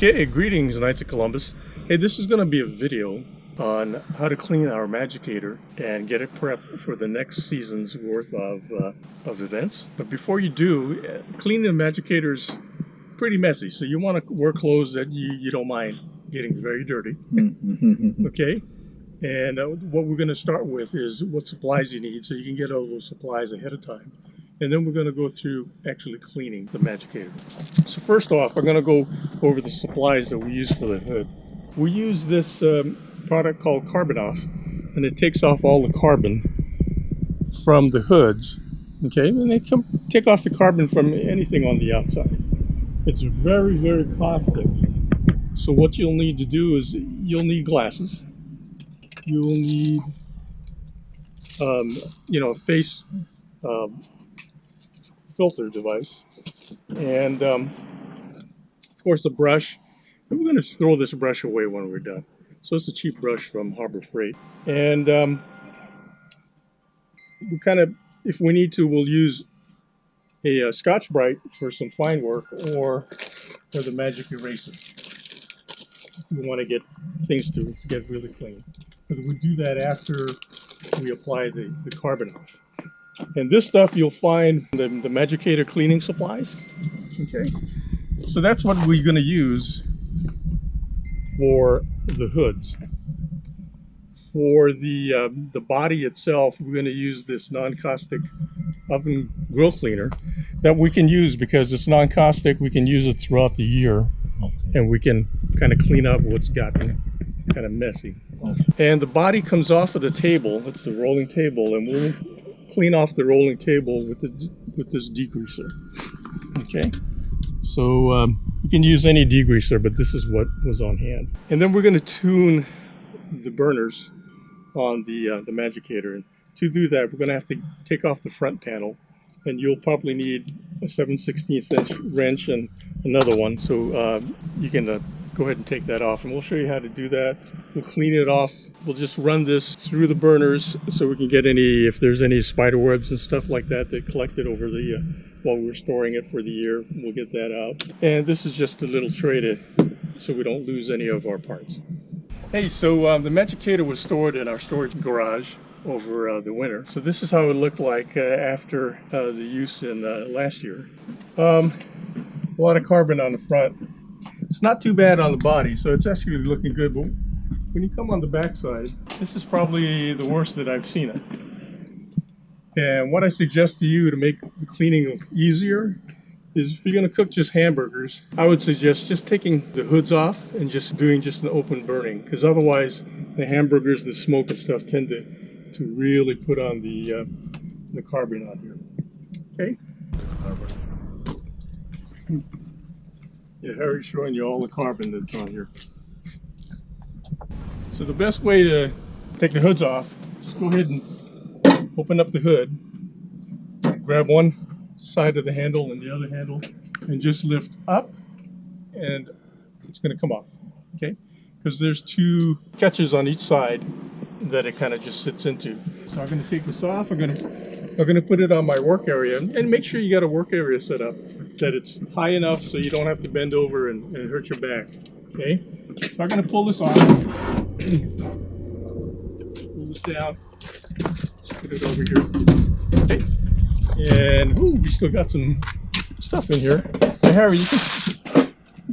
Okay, greetings, Knights of Columbus. Hey, this is going to be a video on how to clean our MagiCater and get it prepped for the next season's worth of events. But before you do, cleaning the MagiCater is pretty messy, so you want to wear clothes that you don't mind getting very dirty. Okay? And what we're going to start with is what supplies you need, so you can get all those supplies ahead of time. And then we're going to go through actually cleaning the MagiCater. So first off, I'm going to go over the supplies that we use for the hood. We use this product called Carbon Off, and it takes off all the carbon from the hoods. Okay, and they take off the carbon from anything on the outside. It's very, very caustic. So what you'll need to do is you'll need glasses. You'll need, a face filter device, and of course a brush. And we're going to throw this brush away when we're done. So it's a cheap brush from Harbor Freight, and we kind of, if we need to, we'll use a Scotch-Brite for some fine work, or the magic eraser if we want to get things to get really clean. But we do that after we apply the Carbon Off. And this stuff you'll find in the MagiCater cleaning supplies. Okay, so that's what we're going to use for the hoods. For the body itself, we're going to use this non-caustic oven grill cleaner that we can use because it's non-caustic. We can use it throughout the year, and we can kind of clean up what's gotten kind of messy. And the body comes off of the table. It's the rolling table, and we'll clean off the rolling table with this degreaser. Okay, so you can use any degreaser, but this is what was on hand. And then we're going to tune the burners on the MagiCater. And to do that, we're going to have to take off the front panel, and you'll probably need a 7/16" wrench and another one. So you can go ahead and take that off, and we'll show you how to do that. We'll clean it off. We'll just run this through the burners so we can get if there's any spider webs and stuff like that collected over the while we're storing it for the year. We'll get that out. And this is just a little tray so we don't lose any of our parts. Hey, so the MagiCater was stored in our storage garage over the winter. So this is how it looked like after the use in last year. A lot of carbon on the front. It's not too bad on the body, so it's actually looking good, but when you come on the backside, this is probably the worst that I've seen it. And what I suggest to you to make the cleaning easier is, if you're going to cook just hamburgers, I would suggest just taking the hoods off and just doing just an open burning, because otherwise the hamburgers, the smoke and stuff tend to really put on the carbon on here. Okay? Yeah, Harry's showing you all the carbon that's on here. So the best way to take the hoods off, just go ahead and open up the hood, grab one side of the handle and the other handle, and just lift up, and it's going to come off. Okay? Because there's two catches on each side that it kind of just sits into. So I'm going to take this off. I'm going to put it on my work area, and make sure you got a work area set up that it's high enough so you don't have to bend over and hurt your back. Okay, so I'm going to pull this off. Pull this down. Put it over here. Okay, and we still got some stuff in here. Hey, Harry, you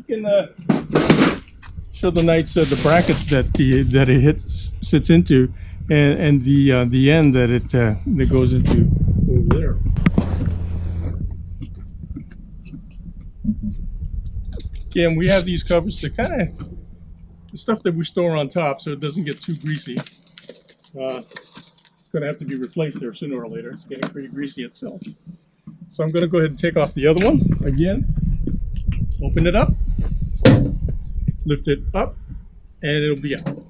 can show the Knights the brackets that it sits into. And the end that that goes into over there. Okay, and we have these covers to kind of the stuff that we store on top, so it doesn't get too greasy. It's going to have to be replaced there sooner or later. It's getting pretty greasy itself. So I'm going to go ahead and take off the other one again. Open it up, lift it up, and it'll be out.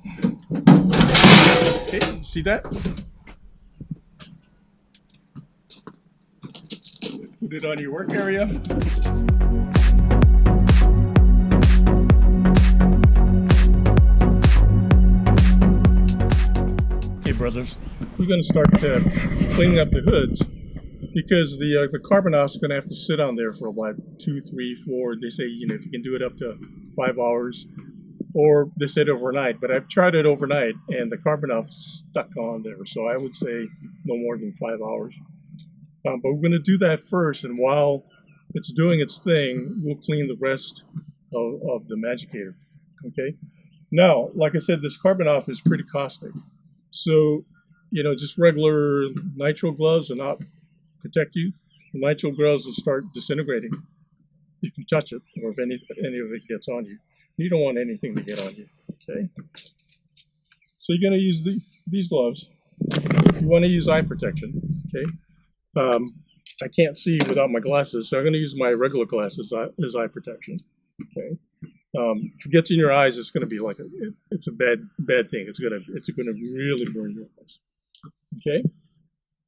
Okay, see that? Put it on your work area. Okay, brothers, we're going to start cleaning up the hoods. because the carbon off is going to have to sit on there for about 2, 3, 4. They say, if you can do it up to 5 hours, or they said overnight, but I've tried it overnight and the carbon stuck on there. So I would say no more than 5 hours. But we're going to do that first, and while it's doing its thing, we'll clean the rest of the MagiCater. Okay. Now, like I said, this carbon is pretty caustic. So, just regular nitrile gloves will not protect you. The nitrile gloves will start disintegrating if you touch it, or if any of it gets on you. You don't want anything to get on you. Okay. So you're going to use these gloves. You want to use eye protection. Okay. I can't see without my glasses, so I'm going to use my regular glasses as eye protection. Okay. If it gets in your eyes, it's going to be like it's a bad thing. It's going to really burn your eyes. Okay.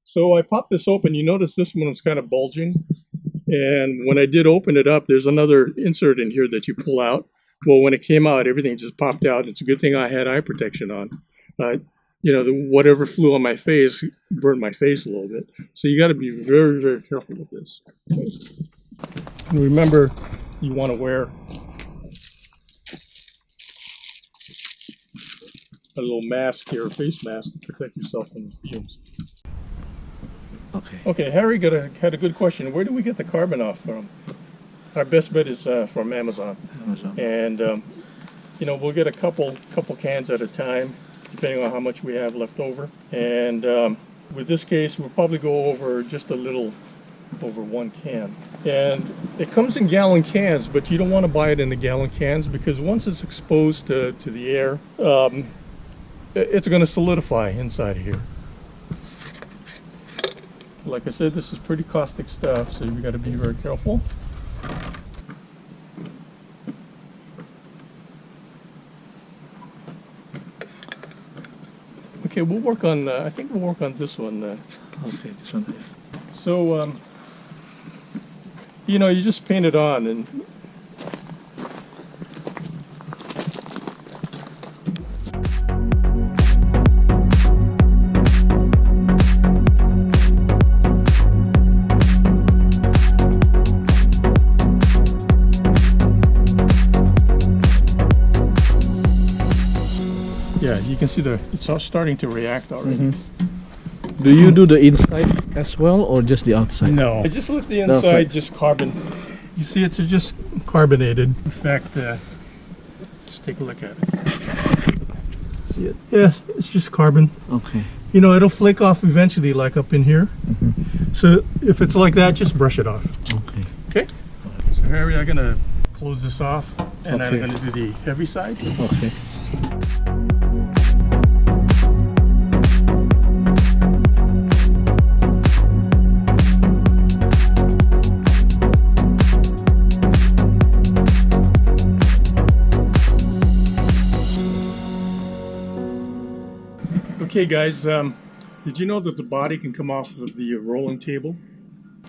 So I popped this open. You notice this one is kind of bulging, and when I did open it up, there's another insert in here that you pull out. Well, when it came out, everything just popped out. It's a good thing I had eye protection on. Whatever flew on my face burned my face a little bit. So you got to be very, very careful with this. Okay. And remember, you want to wear a little mask here, a face mask, to protect yourself from the fumes. Okay, Harry had a good question. Where do we get the carbon from? Our best bet is from Amazon. And we'll get a couple cans at a time, depending on how much we have left over. And with this case, we'll probably go over just a little over 1 can. And it comes in gallon cans, but you don't want to buy it in the gallon cans, because once it's exposed to the air, it's going to solidify inside of here. Like I said, this is pretty caustic stuff, so you got to be very careful. Okay, we'll work on, I think we'll work on this one. Okay, this one. So, you just paint it on, and yeah, you can see it's all starting to react already. Mm-hmm. Do you do the inside as well, or just the outside? No, I just left the inside just carbon. You see, it's just carbonated. In fact, just take a look at it. See it? Yeah, it's just carbon. Okay. It'll flake off eventually, like up in here. Mm-hmm. So if it's like that, just brush it off. Okay. Okay. So Harry, I'm gonna close this off, and I'm gonna do the heavy side. Okay. Okay guys, did you know that the body can come off of the rolling table?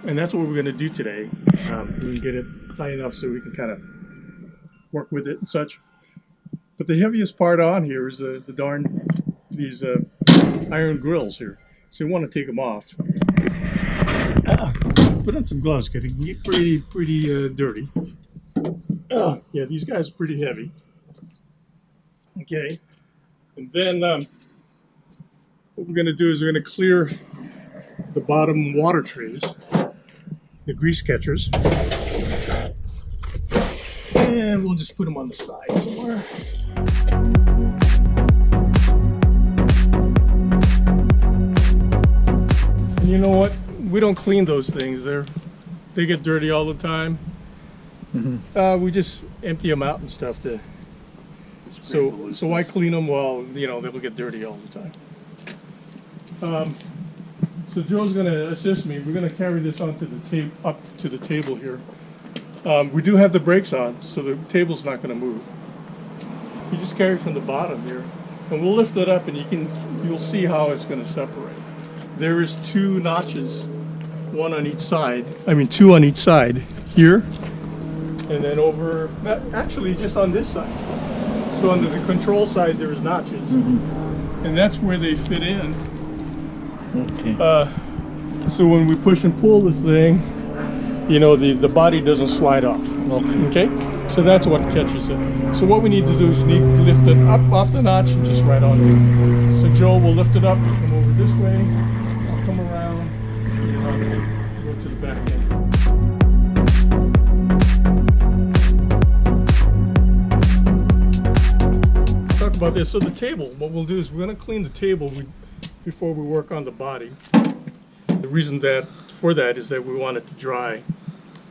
And that's what we're going to do today. We can get it high enough so we can kind of work with it and such. But the heaviest part on here is these iron grills here. So you want to take them off. Put on some gloves because it can get pretty dirty. Yeah, these guys are pretty heavy. Okay, and then what we're going to do is we're going to clear the bottom water trays, the grease catchers, and we'll just put them on the side somewhere. And you know what? We don't clean those things. They get dirty all the time. Mm-hmm. We just empty them out and stuff. So I clean them while they'll get dirty all the time. So Joe's going to assist me. We're going to carry this onto the up to the table here. We do have the brakes on, so the table's not going to move. You just carry from the bottom here, and we'll lift it up, and you'll see how it's going to separate. There is 2 notches, one on each side. I mean, 2 on each side here, and then over. Actually, just on this side. So under the control side, there's notches, and that's where they fit in. Okay. So when we push and pull this thing, the body doesn't slide off. Okay. Okay? So So that's what catches it. So what we need to do is we need to lift it up off the notch and just right on it. So Joe will lift it up, come over this way, I'll come around, and go to the back end. Talk about this. So the table, what we'll do is we're going to clean the table before we work on the body. The reason for that is that we want it to dry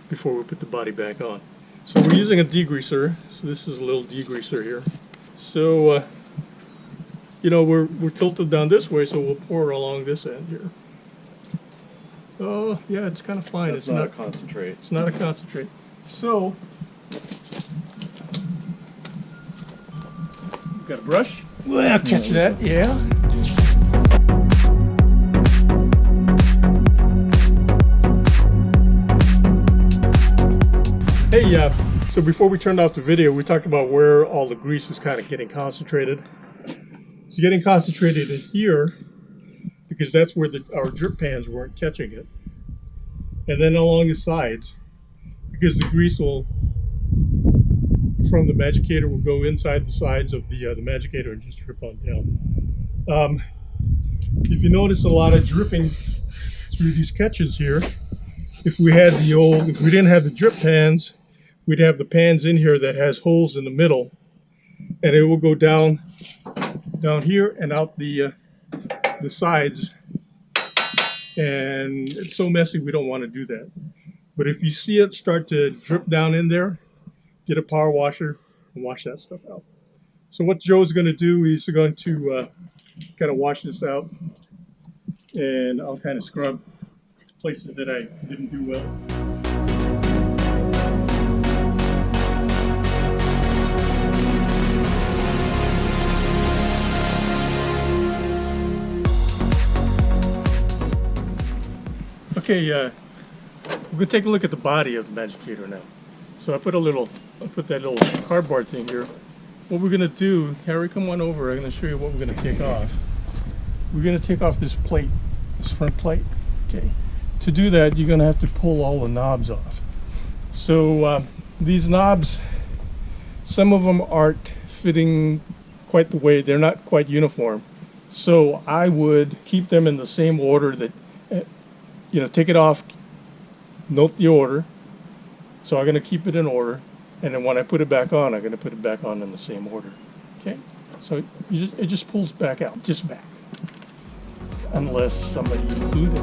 before we put the body back on. So we're using a degreaser. So this is a little degreaser here. So you know, we're tilted down this way, so we'll pour along this end here. Oh yeah, it's kind of fine. It's not a concentrate. It's not a concentrate. So got a brush? Well, catch that, yeah. Hey, so before we turned off the video, we talked about where all the grease was kind of getting concentrated. It's getting concentrated in here because that's where our drip pans weren't catching it. And then along the sides, because the grease from the MagiCater will go inside the sides of the MagiCater and just drip on down. If you notice a lot of dripping through these catches here, if we didn't have the drip pans, we'd have the pans in here that has holes in the middle, and it will go down here and out the sides, and it's so messy we don't want to do that. But if you see it start to drip down in there, get a power washer and wash that stuff out. So what Joe's going to do, he's going to kind of wash this out, and I'll kind of scrub places that I didn't do well. Okay, we're going to take a look at the body of the MagiCater now. So I put that little cardboard thing here. What we're going to do, Harry, come on over. I'm going to show you what we're going to take off. We're going to take off this plate, this front plate. Okay. To do that, you're going to have to pull all the knobs off. So these knobs, some of them aren't fitting quite the way. They're not quite uniform. So I would keep them in the same order that, take it off, note the order. So I'm going to keep it in order, and then when I put it back on, I'm going to put it back on in the same order. Okay? So it just pulls back out, just back. Unless somebody glued it.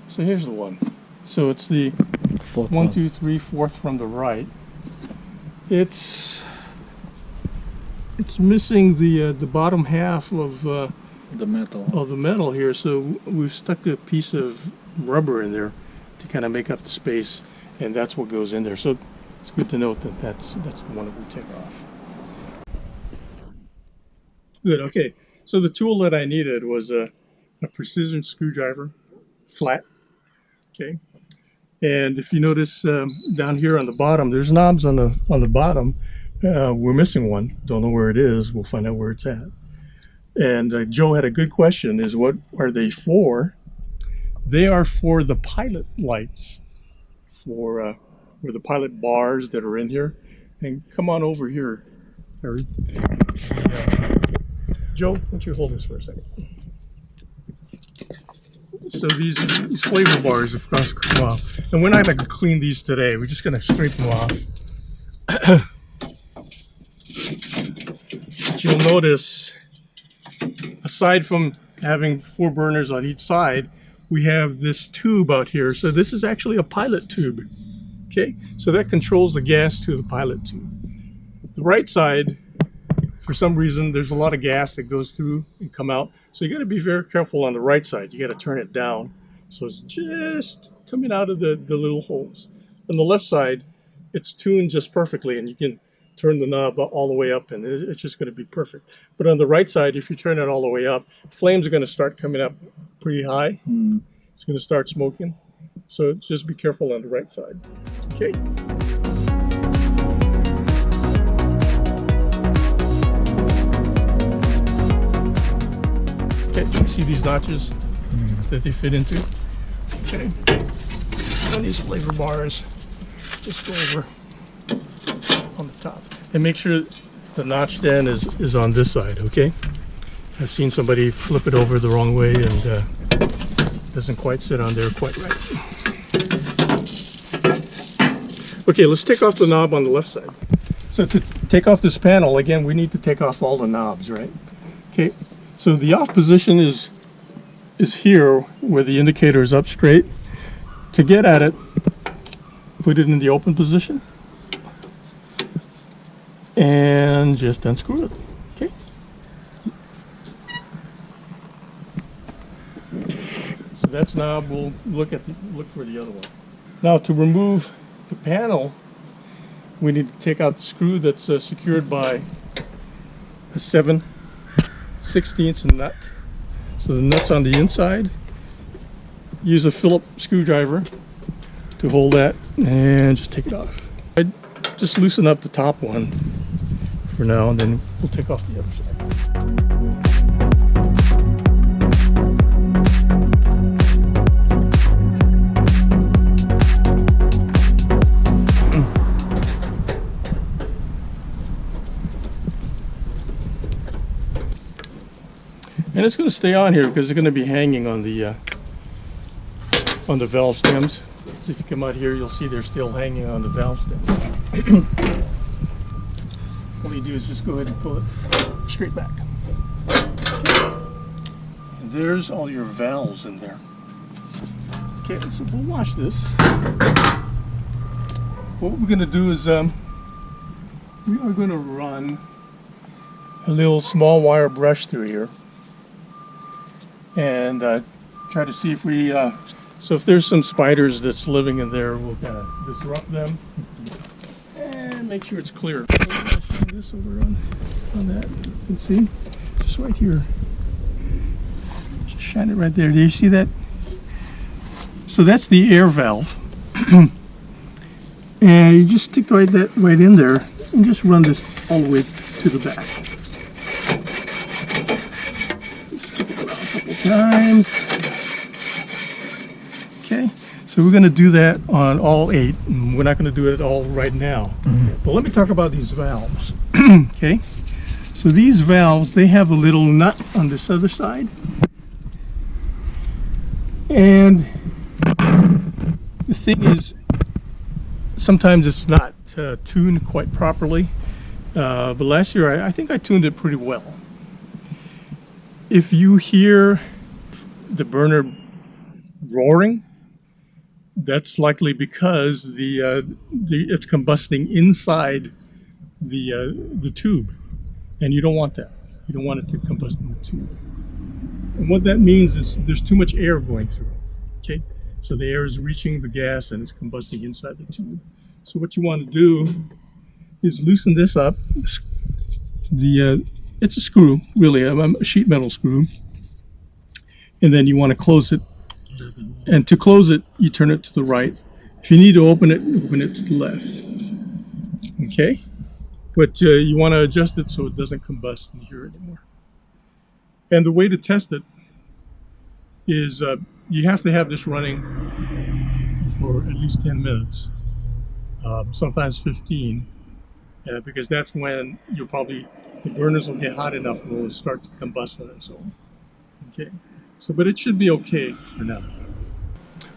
So here's the one. So it's the Fourth 1, 2, 3, fourth from the right. It's missing the bottom half of the metal. the metal here. So we've stuck a piece of rubber in there to kind of make up the space, and that's what goes in there. So it's good to note that that's the one that we take off. Good. Okay. So the tool that I needed was a precision screwdriver, flat. Okay. And if you notice down here on the bottom, there's knobs on the bottom. We're missing one. Don't know where it is. We'll find out where it's at. And Joe had a good question, is what are they for? They are for the pilot lights, for the pilot bars that are in here. And come on over here, Harry. Joe, why don't you hold this for a second? So these flavor bars, of course, come off. And we're not going to clean these today. We're just going to scrape them off. But you'll notice, aside from having 4 burners on each side, we have this tube out here. So this is actually a pilot tube. Okay, so that controls the gas to the pilot tube. The right side, for some reason, there's a lot of gas that goes through and come out. So you got to be very careful on the right side. You got to turn it down so it's just coming out of the little holes. On the left side, it's tuned just perfectly, and you can turn the knob all the way up, and it's just going to be perfect. But on the right side, if you turn it all the way up, flames are going to start coming up pretty high. It's going to start smoking. So just be careful on the right side. Okay. Okay, see these notches that they fit into? Okay. On these flavor bars, just go over on the top. And make sure the notch then is on this side, okay? I've seen somebody flip it over the wrong way and doesn't quite sit on there quite right. Okay, let's take off the knob on the left side. So to take off this panel, again, we need to take off all the knobs, right? Okay, so the off position is here where the indicator is up straight. To get at it, put it in the open position and just unscrew it. Okay. So that's knob. We'll look for the other one. Now to remove the panel, we need to take out the screw that's secured by a 7/16 nut. So the nut's on the inside. Use a Phillips screwdriver to hold that and just take it off. I just loosen up the top one for now, and then we'll take off the other side. And it's going to stay on here because it's going to be hanging on the valve stems. So if you come out here, you'll see they're still hanging on the valve stems. All you do is just go ahead and pull it straight back. And there's all your valves in there. Okay, so we'll wash this. What we're going to do is we are going to run a little small wire brush through here and try to see if we so if there's some spiders that's living in there, we'll kind of disrupt them and make sure it's clear. So I'm going to shine this over on that. You can see just right here. Just shine it right there. Do you see that? So that's the air valve. And you just stick that right in there and just run this all the way to the back. Stick it around a couple times. Okay, so we're going to do that on all 8. We're not going to do it all right now. But let me talk about these valves. Okay, so these valves, they have a little nut on this other side. And the thing is, sometimes it's not tuned quite properly. But last year, I think I tuned it pretty well. If you hear the burner roaring, that's likely because it's combusting inside the tube, and you don't want that. You don't want it to combust in the tube. And what that means is there's too much air going through. Okay, so the air is reaching the gas and it's combusting inside the tube. So what you want to do is loosen this up. It's a screw, really, a sheet metal screw, and then you want to close it. And to close it, you turn it to the right. If you need to open it to the left. Okay? But you want to adjust it so it doesn't combust in here anymore. And the way to test it is you have to have this running for at least 10 minutes, sometimes 15, because that's when the burners will get hot enough and will start to combust on its own. Okay? So, but it should be okay for now.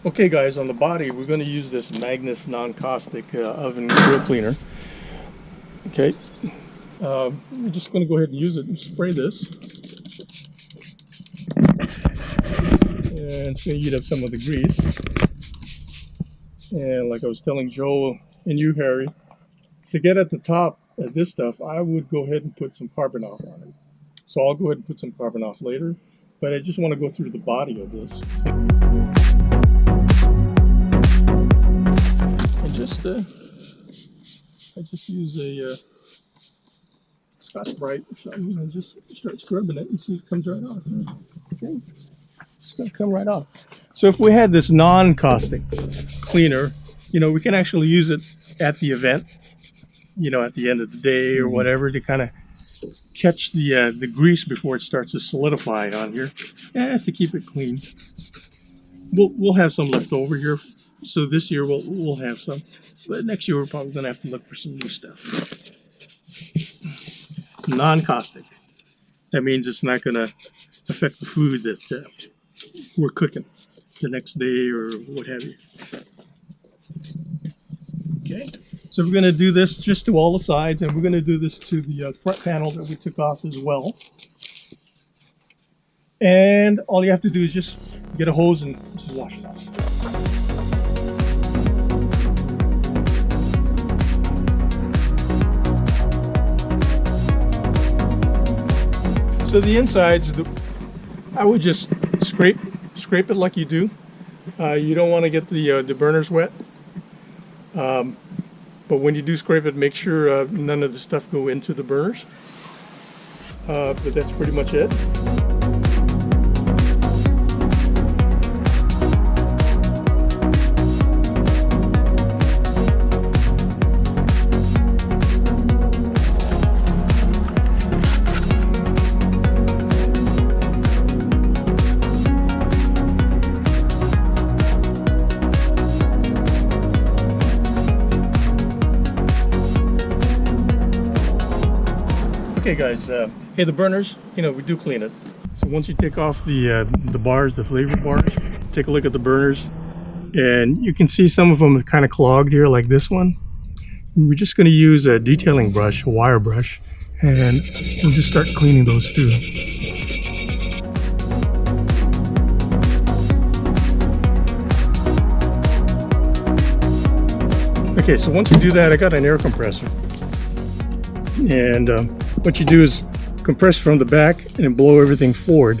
Okay guys, on the body we're going to use this Magnus non-caustic oven grill cleaner. Okay, we're just going to go ahead and use it and spray this. And it's going to eat up some of the grease. And like I was telling Joe and you, Harry, to get at the top of this stuff, I would go ahead and put some carbon-off on it. So I'll go ahead and put some carbon-off later. But I just want to go through the body of this. And I just use a Scotch-Brite or something and just start scrubbing it and see if it comes right off. Okay, it's going to come right off. So if we had this non-caustic cleaner, we can actually use it at the event, at the end of the day or whatever, to kind of catch the grease before it starts to solidify on here, to keep it clean. We'll have some left over here, so this year we'll have some, but next year we're probably gonna have to look for some new stuff. Non-caustic. That means it's not gonna affect the food that we're cooking the next day or what have you. Okay, so we're gonna do this just to all the sides, and we're gonna do this to the front panel that we took off as well. And all you have to do is just get a hose and just wash it off. So the insides, I would just scrape it like you do. You don't want to get the burners wet. But when you do scrape it, make sure none of the stuff go into the burners. But that's pretty much it. Okay guys, hey, the burners, we do clean it. So once you take off the bars, the flavor bars, take a look at the burners, and you can see some of them are kind of clogged here, like this one. We're just going to use a detailing brush, a wire brush, and we'll just start cleaning those too. Okay, so once you do that, I got an air compressor, and what you do is compress from the back and blow everything forward.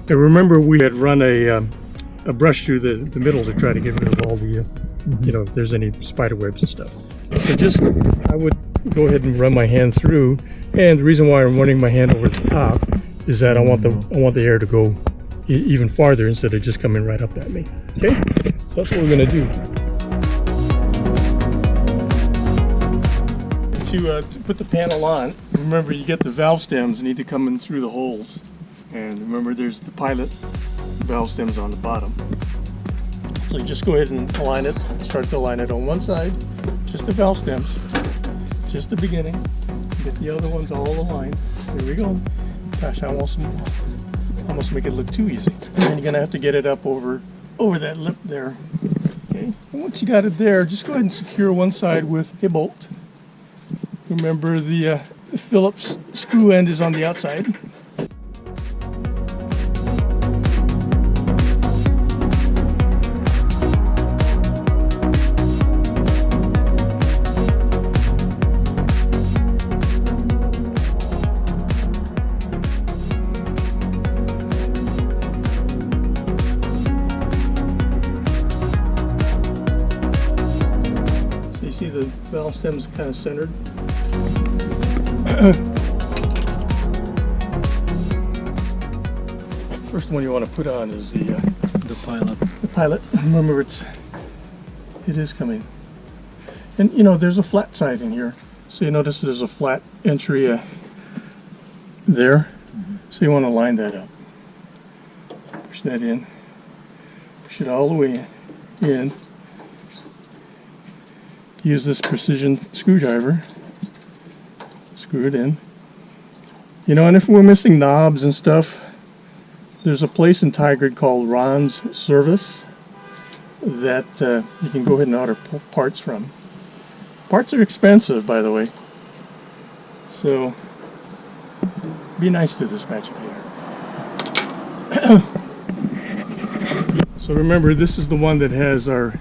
And remember, we had run a brush through the middle to try to get rid of all the, if there's any spider webs and stuff. So I would go ahead and run my hand through. And the reason why I'm running my hand over the top is that I want the air to go even farther instead of just coming right up at me. Okay, so that's what we're gonna do. To put the panel on, remember you get the valve stems need to come in through the holes, and remember there's the pilot valve stems on the bottom. So you just go ahead and align it, start to align it on one side, just the valve stems, just the beginning, get the other ones all aligned. There we go. Gosh, I almost make it look too easy. And then you're gonna have to get it up over that lip there. Okay, and once you got it there, just go ahead and secure one side with a bolt. Remember the Phillips screw end is on the outside. So you see the valve stem's kind of centered. First one you want to put on is the pilot. The pilot. Remember, it is coming. And there's a flat side in here, so you notice there's a flat entry there. So you want to line that up. Push that in. Push it all the way in. Use this precision screwdriver. Screw it in. And if we're missing knobs and stuff, there's a place in Tigard called Ron's Service that you can go ahead and order parts from. Parts are expensive, by the way, so be nice to this MagiCater. So remember, this is the one that has our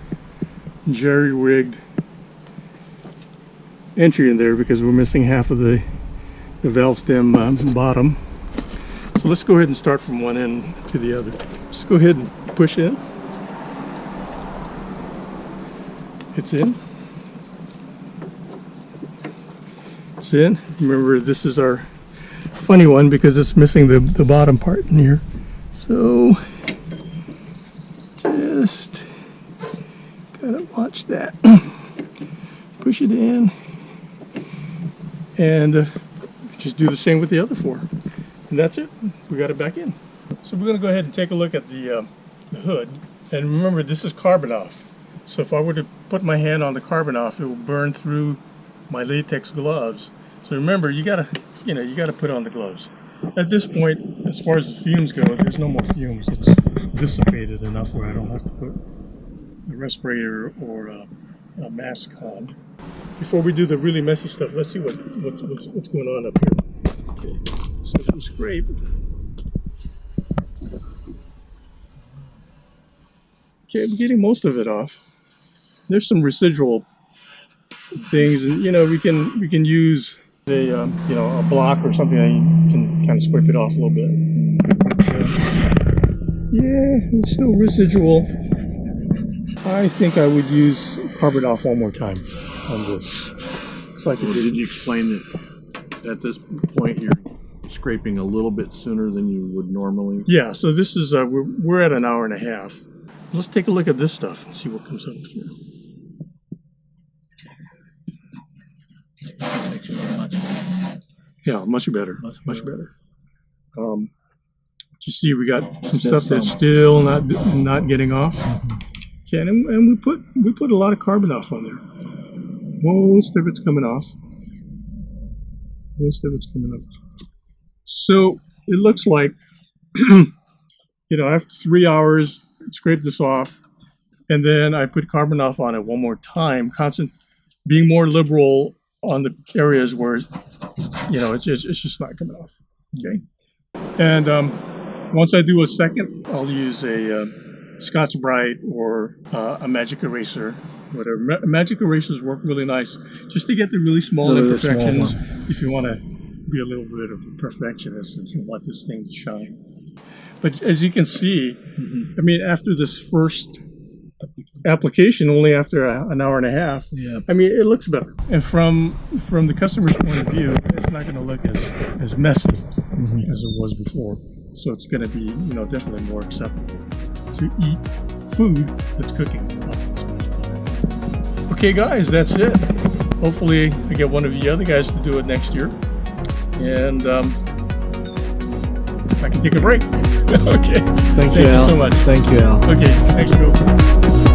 jerry-rigged entry in there because we're missing half of the valve stem bottom. So let's go ahead and start from one end to the other. Just go ahead and push in. It's in. It's in. Remember, this is our funny one because it's missing the bottom part in here. So just gotta watch that. Push it in. And just do the same with the other 4. And that's it. We got it back in. So we're going to go ahead and take a look at the hood. And remember, this is carbon off. So if I were to put my hand on the carbon off, it will burn through my latex gloves. So remember, you gotta put on the gloves. At this point, as far as the fumes go, there's no more fumes. It's dissipated enough where I don't have to put a respirator or a mask on. Before we do the really messy stuff, let's see what's going on up here. Okay. So if we scrape. Okay, I'm getting most of it off. There's some residual things, and we can use a block or something that you can kind of scrape it off a little bit. Yeah, it's still residual. I think I would use carbon off one more time on this. It's like Did you explain that at this point you're scraping a little bit sooner than you would normally? Yeah, so this is we're at an hour and a half. Let's take a look at this stuff and see what comes up here. Yeah, much better. Much better. You see, we got some stuff that's still not getting off. Okay, and we put a lot of carbon off on there. Most of it's coming off. Most of it's coming off. So it looks like, after 3 hours, scrape this off, and then I put carbon off on it one more time, being more liberal on the areas where it's just not coming off. Okay, and once I do a second, I'll use a Scotch Brite or a magic eraser, whatever. Magic erasers work really nice just to get the really small imperfections. If you want to be a little bit of a perfectionist and you want this thing to shine. But as you can see, I mean, after this first application, only after an hour and a half, I mean, it looks better. And from the customer's point of view, it's not going to look as messy as it was before. So it's going to be, definitely more acceptable to eat food that's cooking. Okay, guys, that's it. Hopefully, I get one of you other guys to do it next year, and I can take a break. Okay. Thank you, Al. so much. Thank you, Al. Okay, thanks, Bill.